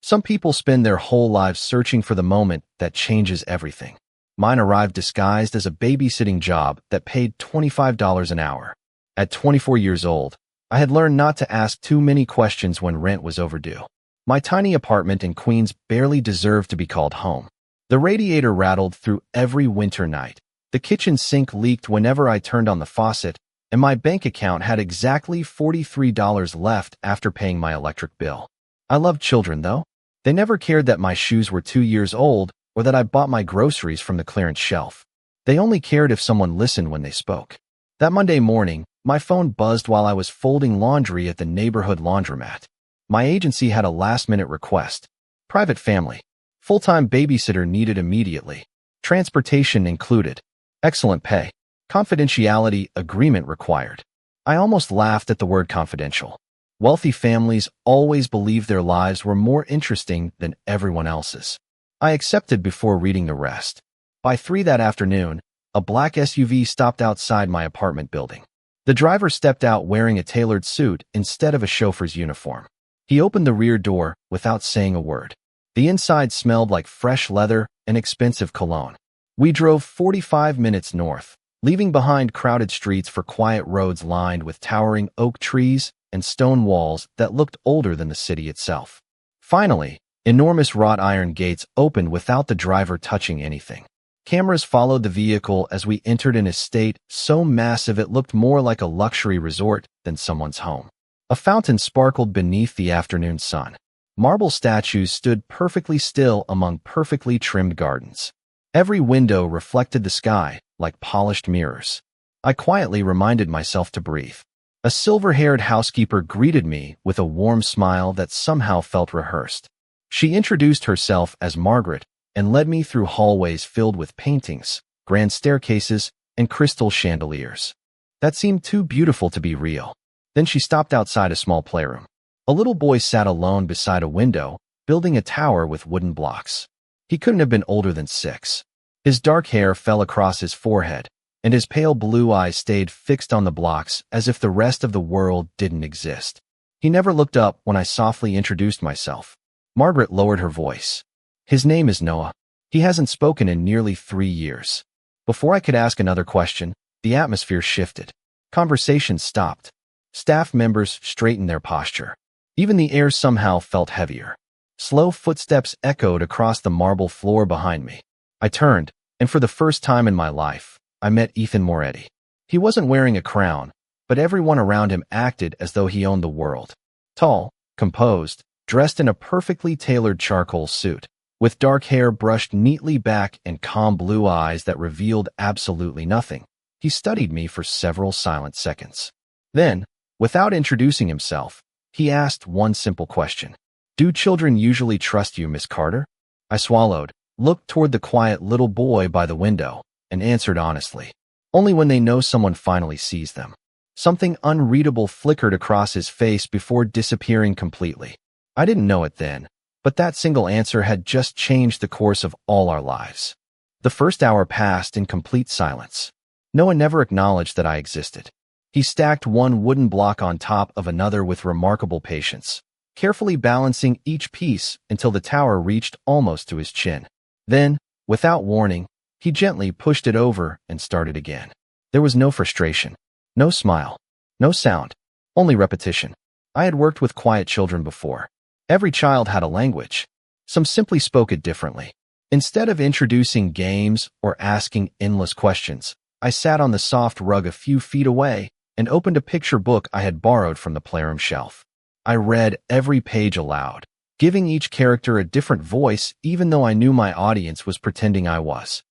Some people spend their whole lives searching for the moment that changes everything. Mine arrived disguised as a babysitting job that paid $25 an hour. At 24 years old, I had learned not to ask too many questions when rent was overdue. My tiny apartment in Queens barely deserved to be called home. The radiator rattled through every winter night. The kitchen sink leaked whenever I turned on the faucet, and my bank account had exactly $43 left after paying my electric bill. I loved children, though. They never cared that my shoes were 2 years old or that I bought my groceries from the clearance shelf. They only cared if someone listened when they spoke. That Monday morning, my phone buzzed while I was folding laundry at the neighborhood laundromat. My agency had a last-minute request. Private family. Full-time babysitter needed immediately. Transportation included. Excellent pay. Confidentiality agreement required. I almost laughed at the word confidential. Wealthy families always believed their lives were more interesting than everyone else's. I accepted before reading the rest. By 3 that afternoon, a black SUV stopped outside my apartment building. The driver stepped out wearing a tailored suit instead of a chauffeur's uniform. He opened the rear door without saying a word. The inside smelled like fresh leather and expensive cologne. We drove 45 minutes north, leaving behind crowded streets for quiet roads lined with towering oak trees and stone walls that looked older than the city itself. Finally, enormous wrought iron gates opened without the driver touching anything. Cameras followed the vehicle as we entered an estate so massive it looked more like a luxury resort than someone's home. A fountain sparkled beneath the afternoon sun. Marble statues stood perfectly still among perfectly trimmed gardens. Every window reflected the sky like polished mirrors. I quietly reminded myself to breathe. A silver-haired housekeeper greeted me with a warm smile that somehow felt rehearsed. She introduced herself as Margaret and led me through hallways filled with paintings, grand staircases, and crystal chandeliers. That seemed too beautiful to be real. Then she stopped outside a small playroom. A little boy sat alone beside a window, building a tower with wooden blocks. He couldn't have been older than 6. His dark hair fell across his forehead, and his pale blue eyes stayed fixed on the blocks as if the rest of the world didn't exist. He never looked up when I softly introduced myself. Margaret lowered her voice. His name is Noah. He hasn't spoken in nearly 3 years. Before I could ask another question, the atmosphere shifted. Conversation stopped. Staff members straightened their posture. Even the air somehow felt heavier. Slow footsteps echoed across the marble floor behind me. I turned, and for the first time in my life, I met Ethan Moretti. He wasn't wearing a crown, but everyone around him acted as though he owned the world. Tall, composed, dressed in a perfectly tailored charcoal suit, with dark hair brushed neatly back and calm blue eyes that revealed absolutely nothing. He studied me for several silent seconds. Then, without introducing himself, he asked one simple question. "Do children usually trust you, Miss Carter?" I swallowed, looked toward the quiet little boy by the window, and answered honestly. Only when they know someone finally sees them. Something unreadable flickered across his face before disappearing completely. I didn't know it then, but that single answer had just changed the course of all our lives. The first hour passed in complete silence. Noah never acknowledged that I existed. He stacked one wooden block on top of another with remarkable patience, carefully balancing each piece until the tower reached almost to his chin. Then, without warning, he gently pushed it over and started again. There was no frustration, no smile, no sound, only repetition. I had worked with quiet children before. Every child had a language. Some simply spoke it differently. Instead of introducing games or asking endless questions, I sat on the soft rug a few feet away and opened a picture book I had borrowed from the playroom shelf. I read every page aloud, giving each character a different voice even though I knew my audience was pretending I was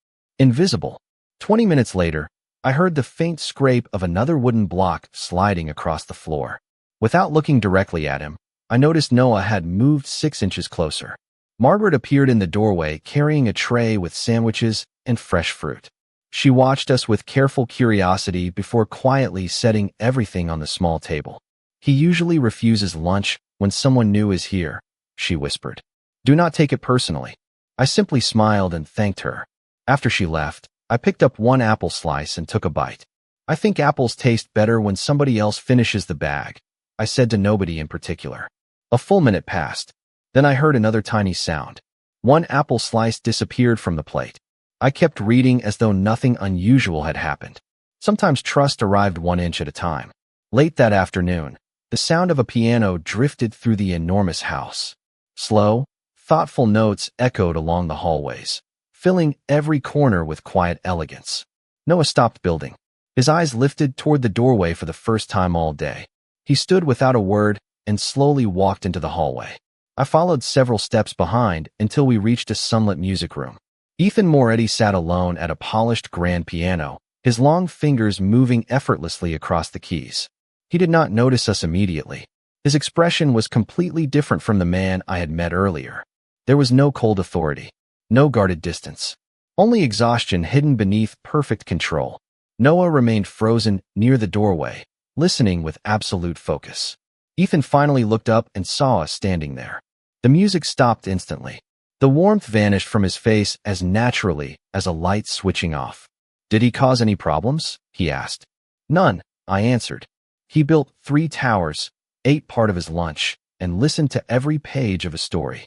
invisible. 20 minutes later, I heard the faint scrape of another wooden block sliding across the floor. Without looking directly at him, I noticed Noah had moved 6 inches closer. Margaret appeared in the doorway carrying a tray with sandwiches and fresh fruit. She watched us with careful curiosity before quietly setting everything on the small table. "He usually refuses lunch when someone new is here," she whispered. "Do not take it personally." I simply smiled and thanked her. After she left, I picked up one apple slice and took a bite. "I think apples taste better when somebody else finishes the bag," I said to nobody in particular. A full minute passed. Then I heard another tiny sound. One apple slice disappeared from the plate. I kept reading as though nothing unusual had happened. Sometimes trust arrived 1 inch at a time. Late that afternoon, the sound of a piano drifted through the enormous house. Slow, thoughtful notes echoed along the hallways, filling every corner with quiet elegance. Noah stopped building. His eyes lifted toward the doorway for the first time all day. He stood without a word and slowly walked into the hallway. I followed several steps behind until we reached a sunlit music room. Ethan Moretti sat alone at a polished grand piano, his long fingers moving effortlessly across the keys. He did not notice us immediately. His expression was completely different from the man I had met earlier. There was no cold authority, no guarded distance, only exhaustion hidden beneath perfect control. Noah remained frozen near the doorway, listening with absolute focus. Ethan finally looked up and saw us standing there. The music stopped instantly. The warmth vanished from his face as naturally as a light switching off. "Did he cause any problems?" he asked. "None," I answered. He built 3 towers, ate part of his lunch, and listened to every page of a story.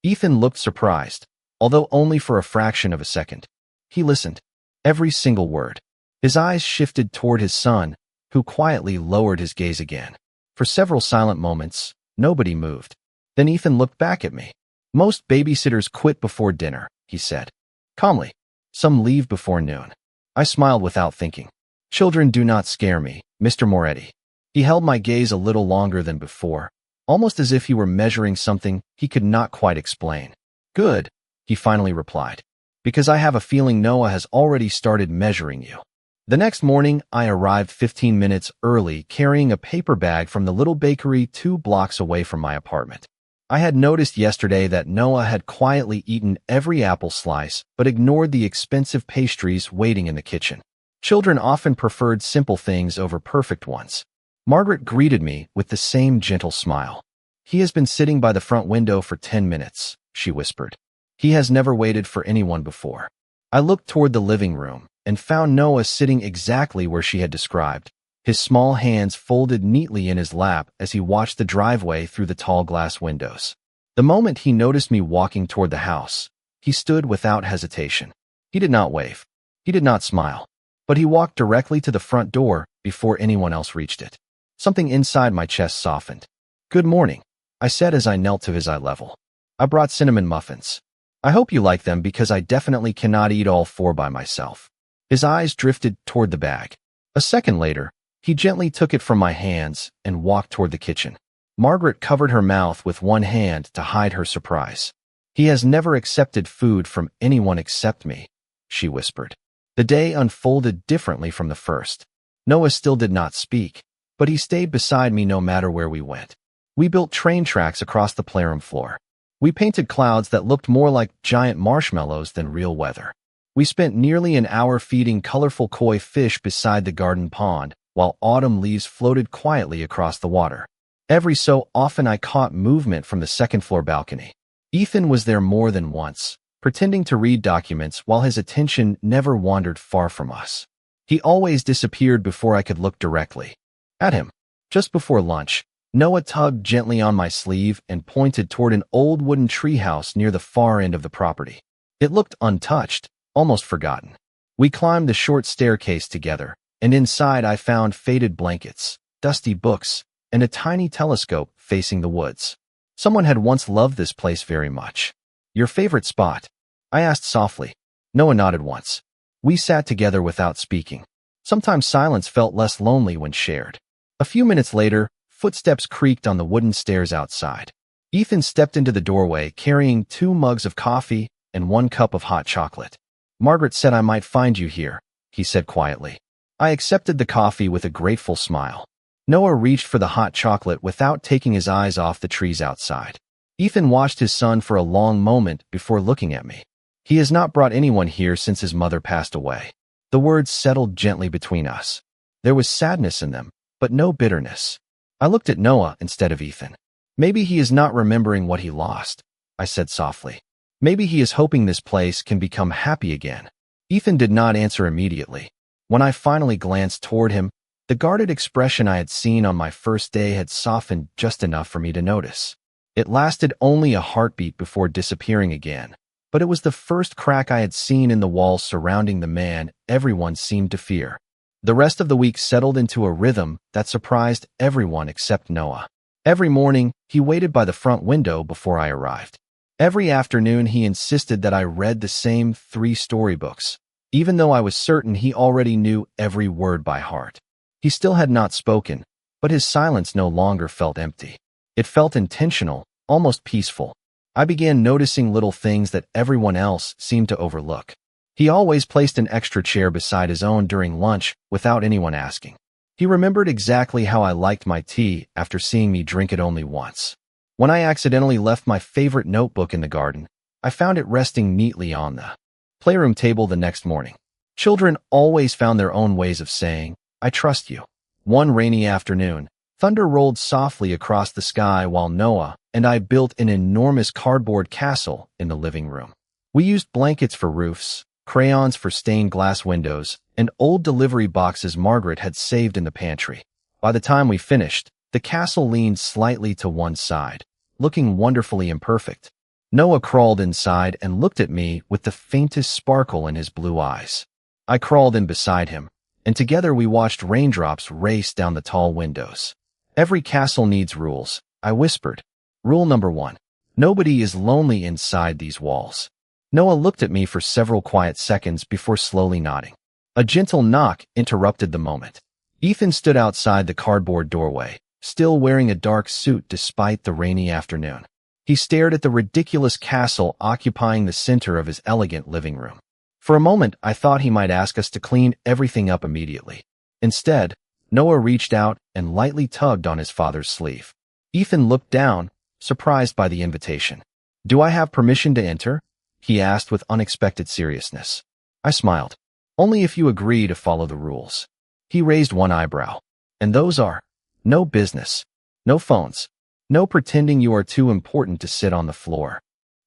Ethan looked surprised, although only for a fraction of a second. He listened, every single word. His eyes shifted toward his son, who quietly lowered his gaze again. For several silent moments, nobody moved. Then Ethan looked back at me. "Most babysitters quit before dinner," he said, calmly. "Some leave before noon." I smiled without thinking. "Children do not scare me, Mr. Moretti." He held my gaze a little longer than before, almost as if he were measuring something he could not quite explain. "Good," he finally replied, "because I have a feeling Noah has already started measuring you." The next morning, I arrived 15 minutes early, carrying a paper bag from the little bakery 2 blocks away from my apartment. I had noticed yesterday that Noah had quietly eaten every apple slice, but ignored the expensive pastries waiting in the kitchen. Children often preferred simple things over perfect ones. Margaret greeted me with the same gentle smile. "He has been sitting by the front window for 10 minutes, she whispered. "He has never waited for anyone before." I looked toward the living room and found Noah sitting exactly where she had described, his small hands folded neatly in his lap as he watched the driveway through the tall glass windows. The moment he noticed me walking toward the house, he stood without hesitation. He did not wave. He did not smile. But he walked directly to the front door before anyone else reached it. Something inside my chest softened. "Good morning," I said as I knelt to his eye level. "I brought cinnamon muffins. I hope you like them because I definitely cannot eat all 4 by myself." His eyes drifted toward the bag. A second later, he gently took it from my hands and walked toward the kitchen. Margaret covered her mouth with one hand to hide her surprise. "He has never accepted food from anyone except me," she whispered. The day unfolded differently from the first. Noah still did not speak, but he stayed beside me no matter where we went. We built train tracks across the playroom floor. We painted clouds that looked more like giant marshmallows than real weather. We spent nearly an hour feeding colorful koi fish beside the garden pond, while autumn leaves floated quietly across the water. Every so often I caught movement from the second-floor balcony. Ethan was there more than once, pretending to read documents while his attention never wandered far from us. He always disappeared before I could look directly at him. Just before lunch, Noah tugged gently on my sleeve and pointed toward an old wooden treehouse near the far end of the property. It looked untouched, almost forgotten. We climbed the short staircase together, and inside I found faded blankets, dusty books, and a tiny telescope facing the woods. Someone had once loved this place very much. "Your favorite spot?" I asked softly. Noah nodded once. We sat together without speaking. Sometimes silence felt less lonely when shared. A few minutes later, footsteps creaked on the wooden stairs outside. Ethan stepped into the doorway carrying 2 mugs of coffee and 1 cup of hot chocolate. "Margaret said I might find you here," he said quietly. I accepted the coffee with a grateful smile. Noah reached for the hot chocolate without taking his eyes off the trees outside. Ethan watched his son for a long moment before looking at me. "He has not brought anyone here since his mother passed away." The words settled gently between us. There was sadness in them, but no bitterness. I looked at Noah instead of Ethan. "Maybe he is not remembering what he lost," I said softly. "Maybe he is hoping this place can become happy again." Ethan did not answer immediately. When I finally glanced toward him, the guarded expression I had seen on my first day had softened just enough for me to notice. It lasted only a heartbeat before disappearing again, but it was the first crack I had seen in the walls surrounding the man everyone seemed to fear. The rest of the week settled into a rhythm that surprised everyone except Noah. Every morning, he waited by the front window before I arrived. Every afternoon, he insisted that I read the same 3 storybooks, even though I was certain he already knew every word by heart. He still had not spoken, but his silence no longer felt empty. It felt intentional, almost peaceful. I began noticing little things that everyone else seemed to overlook. He always placed an extra chair beside his own during lunch without anyone asking. He remembered exactly how I liked my tea after seeing me drink it only once. When I accidentally left my favorite notebook in the garden, I found it resting neatly on the playroom table the next morning. Children always found their own ways of saying, "I trust you." One rainy afternoon, thunder rolled softly across the sky while Noah and I built an enormous cardboard castle in the living room. We used blankets for roofs, crayons for stained glass windows, and old delivery boxes Margaret had saved in the pantry. By the time we finished, the castle leaned slightly to one side, looking wonderfully imperfect. Noah crawled inside and looked at me with the faintest sparkle in his blue eyes. I crawled in beside him, and together we watched raindrops race down the tall windows. "Every castle needs rules," I whispered. "Rule number 1. Nobody is lonely inside these walls." Noah looked at me for several quiet seconds before slowly nodding. A gentle knock interrupted the moment. Ethan stood outside the cardboard doorway, still wearing a dark suit despite the rainy afternoon. He stared at the ridiculous castle occupying the center of his elegant living room. For a moment, I thought he might ask us to clean everything up immediately. Instead, Noah reached out and lightly tugged on his father's sleeve. Ethan looked down, surprised by the invitation. "Do I have permission to enter?" he asked with unexpected seriousness. I smiled. "Only if you agree to follow the rules." He raised one eyebrow. "And those are, no business, no phones, no pretending you are too important to sit on the floor."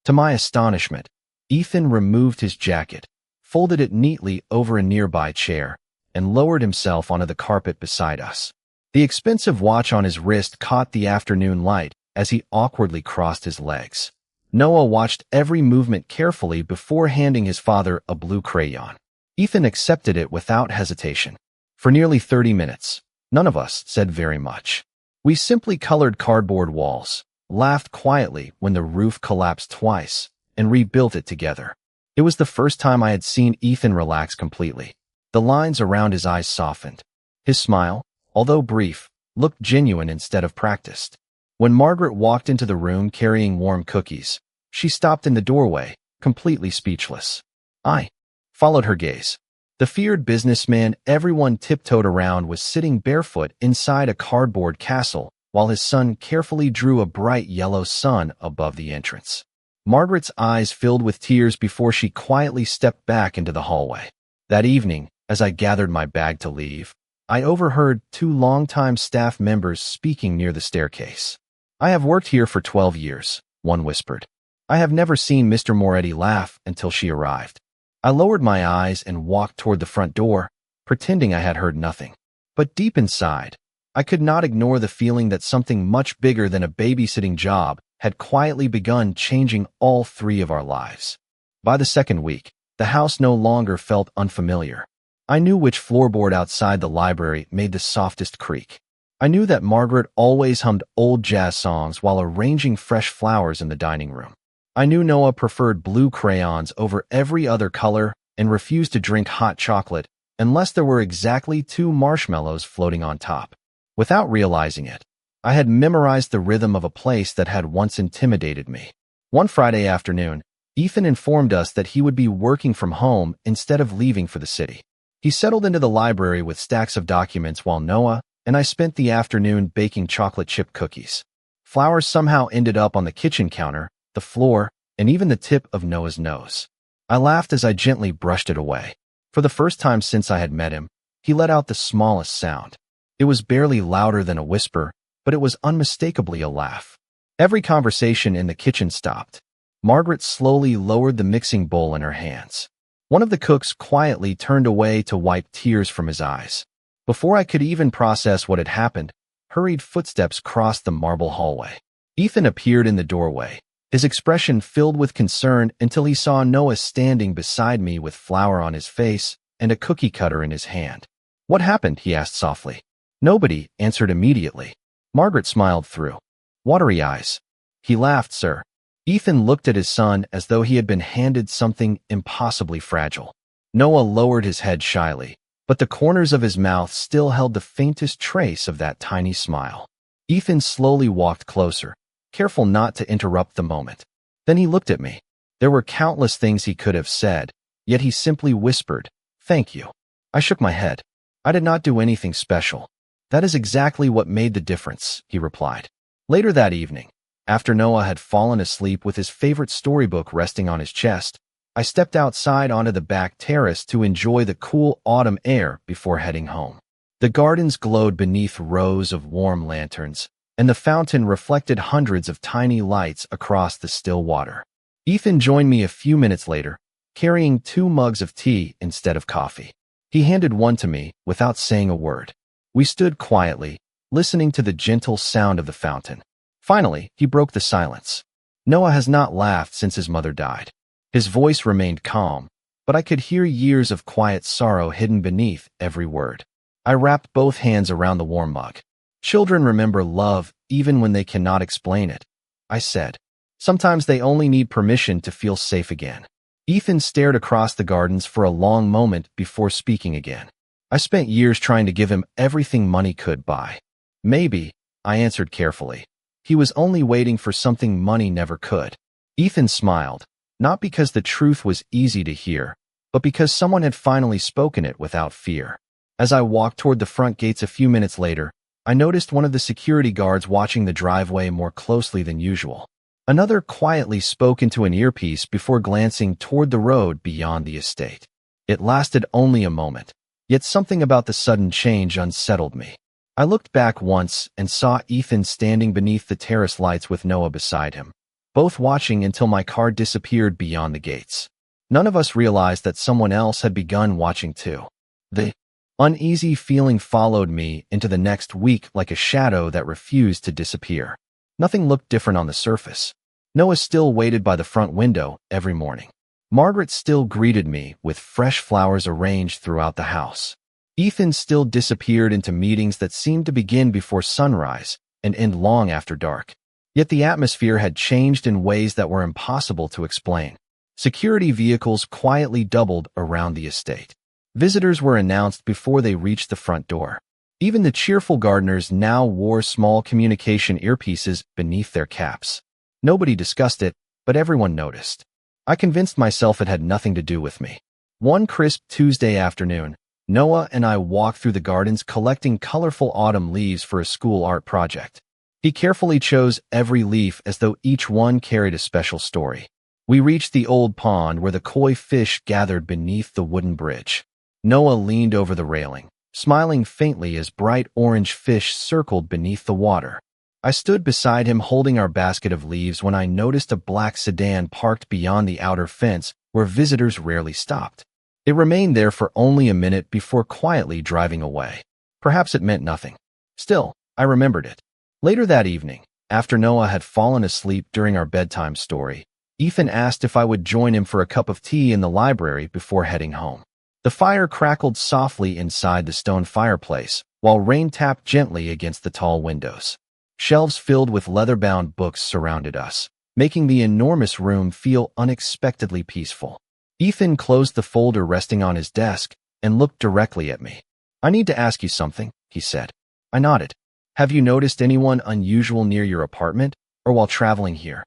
To my astonishment, Ethan removed his jacket, folded it neatly over a nearby chair, and lowered himself onto the carpet beside us. The expensive watch on his wrist caught the afternoon light as he awkwardly crossed his legs. Noah watched every movement carefully before handing his father a blue crayon. Ethan accepted it without hesitation. For nearly 30 minutes, none of us said very much. We simply colored cardboard walls, laughed quietly when the roof collapsed twice, and rebuilt it together. It was the first time I had seen Ethan relax completely. The lines around his eyes softened. His smile, although brief, looked genuine instead of practiced. When Margaret walked into the room carrying warm cookies, she stopped in the doorway, completely speechless. I followed her gaze. The feared businessman everyone tiptoed around was sitting barefoot inside a cardboard castle while his son carefully drew a bright yellow sun above the entrance. Margaret's eyes filled with tears before she quietly stepped back into the hallway. That evening, as I gathered my bag to leave, I overheard 2 longtime staff members speaking near the staircase. "I have worked here for 12 years, one whispered. "I have never seen Mr. Moretti laugh until she arrived." I lowered my eyes and walked toward the front door, pretending I had heard nothing. But deep inside, I could not ignore the feeling that something much bigger than a babysitting job had quietly begun changing all 3 of our lives. By the second week, the house no longer felt unfamiliar. I knew which floorboard outside the library made the softest creak. I knew that Margaret always hummed old jazz songs while arranging fresh flowers in the dining room. I knew Noah preferred blue crayons over every other color and refused to drink hot chocolate unless there were exactly 2 marshmallows floating on top. Without realizing it, I had memorized the rhythm of a place that had once intimidated me. One Friday afternoon, Ethan informed us that he would be working from home instead of leaving for the city. He settled into the library with stacks of documents while Noah and I spent the afternoon baking chocolate chip cookies. Flowers somehow ended up on the kitchen counter, the floor, and even the tip of Noah's nose. I laughed as I gently brushed it away. For the first time since I had met him, he let out the smallest sound. It was barely louder than a whisper, but it was unmistakably a laugh. Every conversation in the kitchen stopped. Margaret slowly lowered the mixing bowl in her hands. One of the cooks quietly turned away to wipe tears from his eyes. Before I could even process what had happened, hurried footsteps crossed the marble hallway. Ethan appeared in the doorway, his expression filled with concern until he saw Noah standing beside me with flour on his face and a cookie cutter in his hand. "What happened?" he asked softly. "Nobody," answered immediately. Margaret smiled through watery eyes. "He laughed, sir." Ethan looked at his son as though he had been handed something impossibly fragile. Noah lowered his head shyly, but the corners of his mouth still held the faintest trace of that tiny smile. Ethan slowly walked closer, careful not to interrupt the moment. Then he looked at me. There were countless things he could have said, yet he simply whispered, "Thank you." I shook my head. "I did not do anything special." "That is exactly what made the difference," he replied. Later that evening, after Noah had fallen asleep with his favorite storybook resting on his chest, I stepped outside onto the back terrace to enjoy the cool autumn air before heading home. The gardens glowed beneath rows of warm lanterns, and the fountain reflected hundreds of tiny lights across the still water. Ethan joined me a few minutes later, carrying 2 mugs of tea instead of coffee. He handed one to me without saying a word. We stood quietly, listening to the gentle sound of the fountain. Finally, he broke the silence. "Noah has not laughed since his mother died." His voice remained calm, but I could hear years of quiet sorrow hidden beneath every word. I wrapped both hands around the warm mug. "Children remember love even when they cannot explain it," I said. "Sometimes they only need permission to feel safe again." Ethan stared across the gardens for a long moment before speaking again. "I spent years trying to give him everything money could buy." "Maybe," I answered carefully. "He was only waiting for something money never could." Ethan smiled, not because the truth was easy to hear, but because someone had finally spoken it without fear. As I walked toward the front gates a few minutes later, I noticed one of the security guards watching the driveway more closely than usual. Another quietly spoke into an earpiece before glancing toward the road beyond the estate. It lasted only a moment, yet something about the sudden change unsettled me. I looked back once and saw Ethan standing beneath the terrace lights with Noah beside him, both watching until my car disappeared beyond the gates. None of us realized that someone else had begun watching too. The uneasy feeling followed me into the next week like a shadow that refused to disappear. Nothing looked different on the surface. Noah still waited by the front window every morning. Margaret still greeted me with fresh flowers arranged throughout the house. Ethan still disappeared into meetings that seemed to begin before sunrise and end long after dark. Yet the atmosphere had changed in ways that were impossible to explain. Security vehicles quietly doubled around the estate. Visitors were announced before they reached the front door. Even the cheerful gardeners now wore small communication earpieces beneath their caps. Nobody discussed it, but everyone noticed. I convinced myself it had nothing to do with me. One crisp Tuesday afternoon, Noah and I walked through the gardens collecting colorful autumn leaves for a school art project. He carefully chose every leaf as though each one carried a special story. We reached the old pond where the koi fish gathered beneath the wooden bridge. Noah leaned over the railing, smiling faintly as bright orange fish circled beneath the water. I stood beside him holding our basket of leaves when I noticed a black sedan parked beyond the outer fence where visitors rarely stopped. It remained there for only a minute before quietly driving away. Perhaps it meant nothing. Still, I remembered it. Later that evening, after Noah had fallen asleep during our bedtime story, Ethan asked if I would join him for a cup of tea in the library before heading home. The fire crackled softly inside the stone fireplace, while rain tapped gently against the tall windows. Shelves filled with leather-bound books surrounded us, making the enormous room feel unexpectedly peaceful. Ethan closed the folder resting on his desk and looked directly at me. "I need to ask you something," he said. I nodded. "Have you noticed anyone unusual near your apartment or while traveling here?"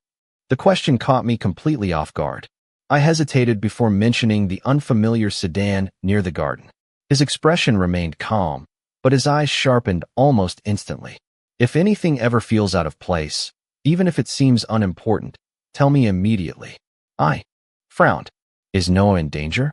The question caught me completely off guard. I hesitated before mentioning the unfamiliar sedan near the garden. His expression remained calm, but his eyes sharpened almost instantly. "If anything ever feels out of place, even if it seems unimportant, tell me immediately." I frowned. "Is Noah in danger?"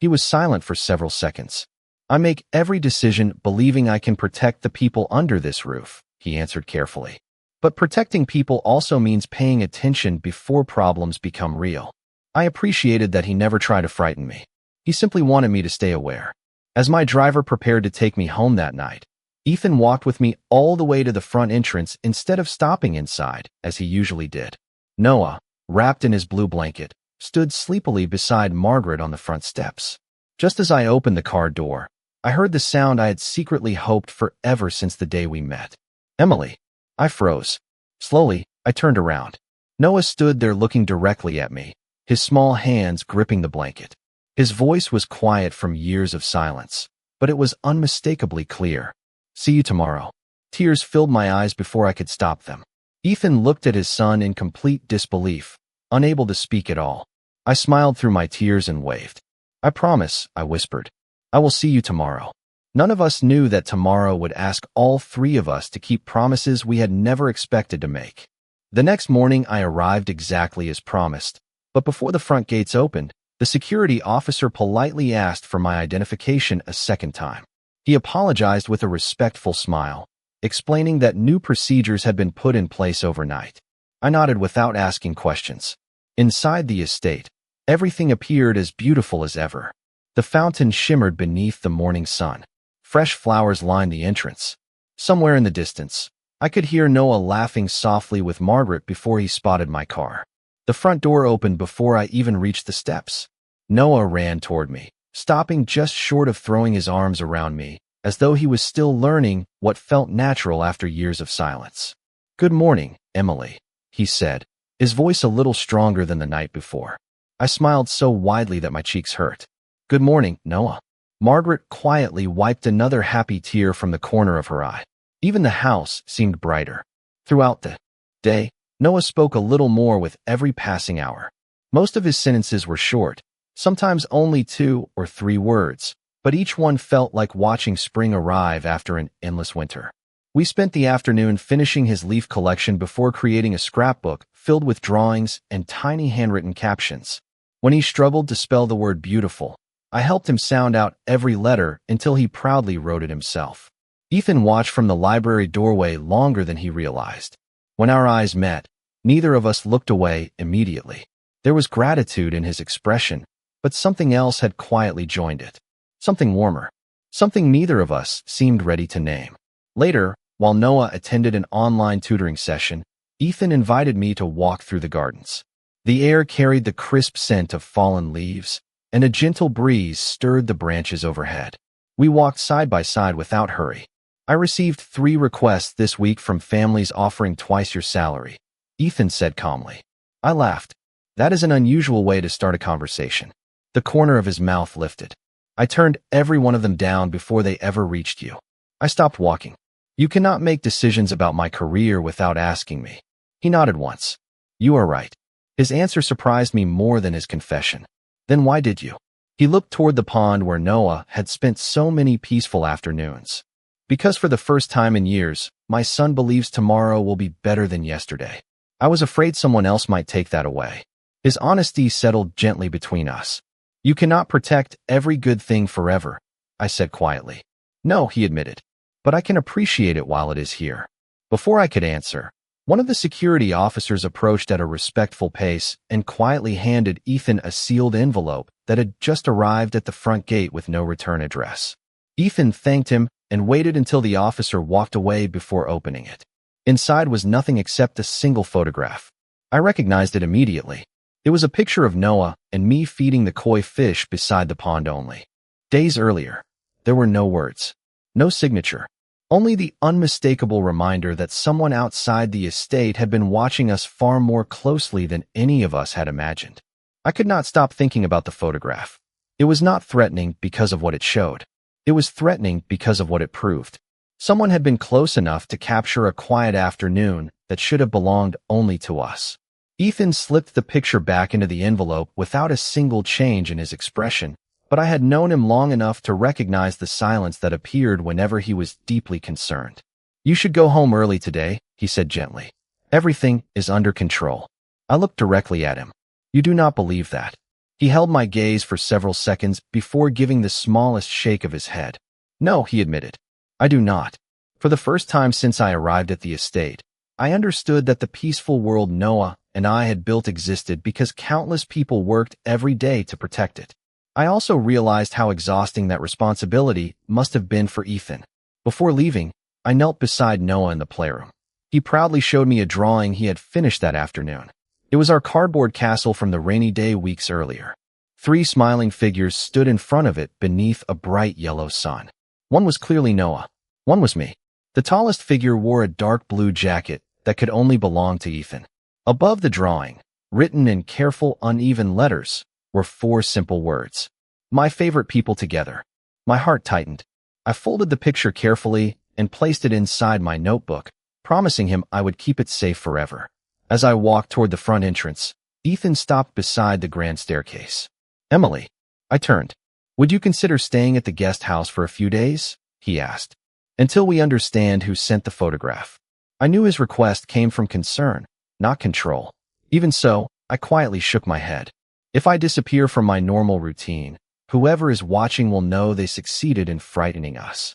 He was silent for several seconds. "I make every decision believing I can protect the people under this roof," he answered carefully. "But protecting people also means paying attention before problems become real." I appreciated that he never tried to frighten me. He simply wanted me to stay aware. As my driver prepared to take me home that night, Ethan walked with me all the way to the front entrance instead of stopping inside, as he usually did. Noah, wrapped in his blue blanket, stood sleepily beside Margaret on the front steps. Just as I opened the car door, I heard the sound I had secretly hoped for ever since the day we met. Emily. I froze. Slowly, I turned around. Noah stood there looking directly at me, his small hands gripping the blanket. His voice was quiet from years of silence, but it was unmistakably clear. See you tomorrow. Tears filled my eyes before I could stop them. Ethan looked at his son in complete disbelief, unable to speak at all. I smiled through my tears and waved. I promise, I whispered. I will see you tomorrow. None of us knew that tomorrow would ask all three of us to keep promises we had never expected to make. The next morning I arrived exactly as promised, but before the front gates opened, the security officer politely asked for my identification a second time. He apologized with a respectful smile, explaining that new procedures had been put in place overnight. I nodded without asking questions. Inside the estate, everything appeared as beautiful as ever. The fountain shimmered beneath the morning sun. Fresh flowers lined the entrance. Somewhere in the distance, I could hear Noah laughing softly with Margaret before he spotted my car. The front door opened before I even reached the steps. Noah ran toward me, stopping just short of throwing his arms around me, as though he was still learning what felt natural after years of silence. Good morning, Emily, he said, his voice a little stronger than the night before. I smiled so widely that my cheeks hurt. Good morning, Noah. Margaret quietly wiped another happy tear from the corner of her eye. Even the house seemed brighter. Throughout the day, Noah spoke a little more with every passing hour. Most of his sentences were short, sometimes only 2 or 3 words, but each one felt like watching spring arrive after an endless winter. We spent the afternoon finishing his leaf collection before creating a scrapbook filled with drawings and tiny handwritten captions. When he struggled to spell the word beautiful, I helped him sound out every letter until he proudly wrote it himself. Ethan watched from the library doorway longer than he realized. When our eyes met, neither of us looked away immediately. There was gratitude in his expression, but something else had quietly joined it. Something warmer. Something neither of us seemed ready to name. Later, while Noah attended an online tutoring session, Ethan invited me to walk through the gardens. The air carried the crisp scent of fallen leaves, and a gentle breeze stirred the branches overhead. We walked side by side without hurry. I received 3 requests this week from families offering twice your salary, Ethan said calmly. I laughed. That is an unusual way to start a conversation. The corner of his mouth lifted. I turned every one of them down before they ever reached you. I stopped walking. You cannot make decisions about my career without asking me. He nodded once. You are right. His answer surprised me more than his confession. Then why did you? He looked toward the pond where Noah had spent so many peaceful afternoons. Because for the first time in years, my son believes tomorrow will be better than yesterday. I was afraid someone else might take that away. His honesty settled gently between us. You cannot protect every good thing forever, I said quietly. No, he admitted, but I can appreciate it while it is here. Before I could answer, one of the security officers approached at a respectful pace and quietly handed Ethan a sealed envelope that had just arrived at the front gate with no return address. Ethan thanked him and waited until the officer walked away before opening it. Inside was nothing except a single photograph. I recognized it immediately. It was a picture of Noah and me feeding the koi fish beside the pond only. Days earlier, there were no words, no signature, only the unmistakable reminder that someone outside the estate had been watching us far more closely than any of us had imagined. I could not stop thinking about the photograph. It was not threatening because of what it showed. It was threatening because of what it proved. Someone had been close enough to capture a quiet afternoon that should have belonged only to us. Ethan slipped the picture back into the envelope without a single change in his expression, but I had known him long enough to recognize the silence that appeared whenever he was deeply concerned. You should go home early today, he said gently. Everything is under control. I looked directly at him. You do not believe that. He held my gaze for several seconds before giving the smallest shake of his head. No, he admitted. I do not. For the first time since I arrived at the estate, I understood that the peaceful world Noah and I had built existed because countless people worked every day to protect it. I also realized how exhausting that responsibility must have been for Ethan. Before leaving, I knelt beside Noah in the playroom. He proudly showed me a drawing he had finished that afternoon. It was our cardboard castle from the rainy day weeks earlier. 3 smiling figures stood in front of it beneath a bright yellow sun. One was clearly Noah. One was me. The tallest figure wore a dark blue jacket that could only belong to Ethan. Above the drawing, written in careful, uneven letters, were 4 simple words. My favorite people together. My heart tightened. I folded the picture carefully and placed it inside my notebook, promising him I would keep it safe forever. As I walked toward the front entrance, Ethan stopped beside the grand staircase. Emily. I turned. Would you consider staying at the guest house for a few days? He asked. Until we understand who sent the photograph. I knew his request came from concern, not control. Even so, I quietly shook my head. If I disappear from my normal routine, whoever is watching will know they succeeded in frightening us.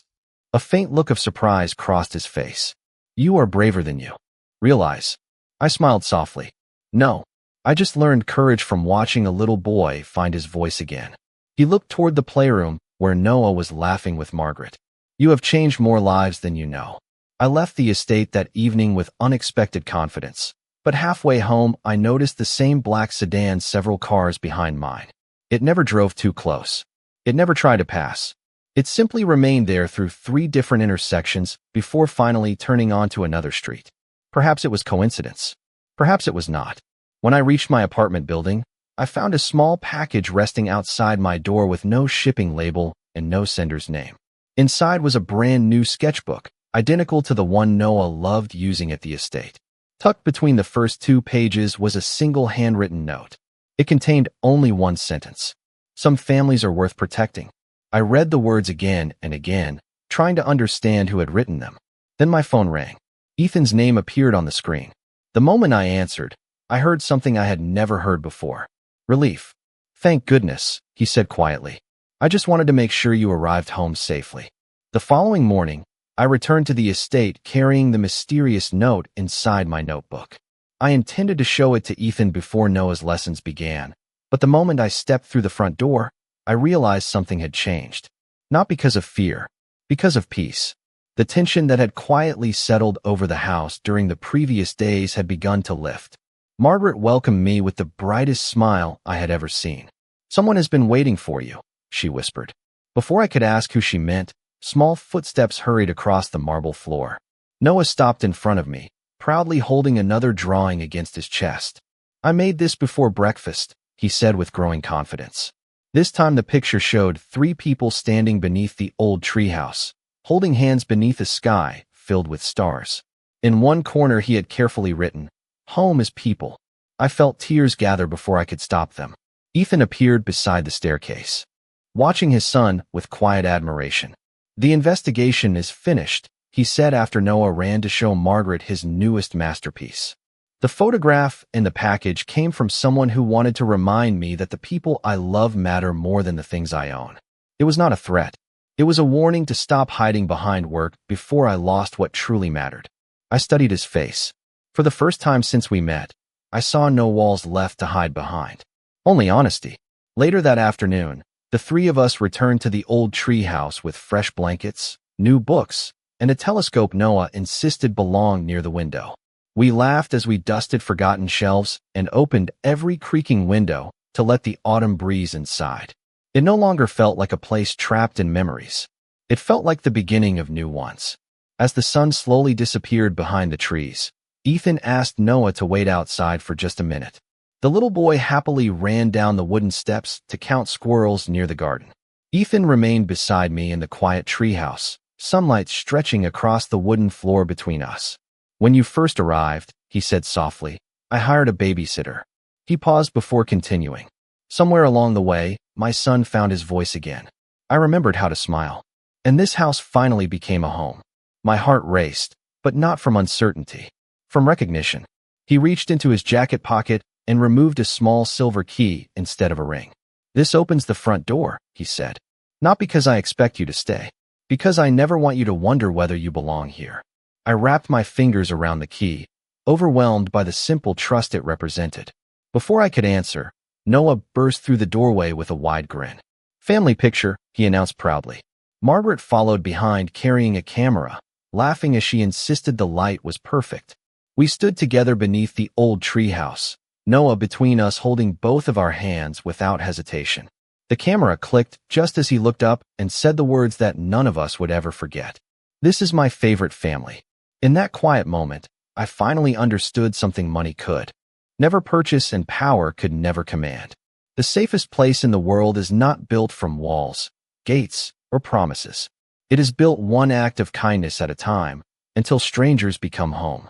A faint look of surprise crossed his face. You are braver than you realize. I smiled softly. No, I just learned courage from watching a little boy find his voice again. He looked toward the playroom where Noah was laughing with Margaret. You have changed more lives than you know. I left the estate that evening with unexpected confidence, but halfway home I noticed the same black sedan several cars behind mine. It never drove too close. It never tried to pass. It simply remained there through 3 different intersections before finally turning onto another street. Perhaps it was coincidence. Perhaps it was not. When I reached my apartment building, I found a small package resting outside my door with no shipping label and no sender's name. Inside was a brand new sketchbook, identical to the one Noah loved using at the estate. Tucked between the first 2 pages was a single handwritten note. It contained only 1 sentence. Some families are worth protecting. I read the words again and again, trying to understand who had written them. Then my phone rang. Ethan's name appeared on the screen. The moment I answered, I heard something I had never heard before. Relief. Thank goodness, he said quietly. I just wanted to make sure you arrived home safely. The following morning, I returned to the estate carrying the mysterious note inside my notebook. I intended to show it to Ethan before Noah's lessons began, but the moment I stepped through the front door, I realized something had changed. Not because of fear, because of peace. The tension that had quietly settled over the house during the previous days had begun to lift. Margaret welcomed me with the brightest smile I had ever seen. Someone has been waiting for you, she whispered. Before I could ask who she meant, small footsteps hurried across the marble floor. Noah stopped in front of me, proudly holding another drawing against his chest. I made this before breakfast, he said with growing confidence. This time the picture showed 3 people standing beneath the old treehouse, holding hands beneath a sky filled with stars. In one corner he had carefully written, "Home is people." I felt tears gather before I could stop them. Ethan appeared beside the staircase, watching his son with quiet admiration. The investigation is finished, he said after Noah ran to show Margaret his newest masterpiece. The photograph and the package came from someone who wanted to remind me that the people I love matter more than the things I own. It was not a threat. It was a warning to stop hiding behind work before I lost what truly mattered. I studied his face. For the first time since we met, I saw no walls left to hide behind. Only honesty. Later that afternoon, the 3 of us returned to the old tree house with fresh blankets, new books, and a telescope Noah insisted belonged near the window. We laughed as we dusted forgotten shelves and opened every creaking window to let the autumn breeze inside. It no longer felt like a place trapped in memories. It felt like the beginning of new ones. As the sun slowly disappeared behind the trees, Ethan asked Noah to wait outside for just a minute. The little boy happily ran down the wooden steps to count squirrels near the garden. Ethan remained beside me in the quiet treehouse, sunlight stretching across the wooden floor between us. When you first arrived, he said softly, I hired a babysitter. He paused before continuing. Somewhere along the way, my son found his voice again. I remembered how to smile. And this house finally became a home. My heart raced, but not from uncertainty, from recognition. He reached into his jacket pocket and removed a small silver key instead of a ring. This opens the front door, he said. Not because I expect you to stay, because I never want you to wonder whether you belong here. I wrapped my fingers around the key, overwhelmed by the simple trust it represented. Before I could answer, Noah burst through the doorway with a wide grin. Family picture, he announced proudly. Margaret followed behind carrying a camera, laughing as she insisted the light was perfect. We stood together beneath the old treehouse, Noah between us holding both of our hands without hesitation. The camera clicked just as he looked up and said the words that none of us would ever forget. "This is my favorite family." In that quiet moment, I finally understood something money could never purchase and power could never command. The safest place in the world is not built from walls, gates, or promises. It is built one act of kindness at a time until strangers become home.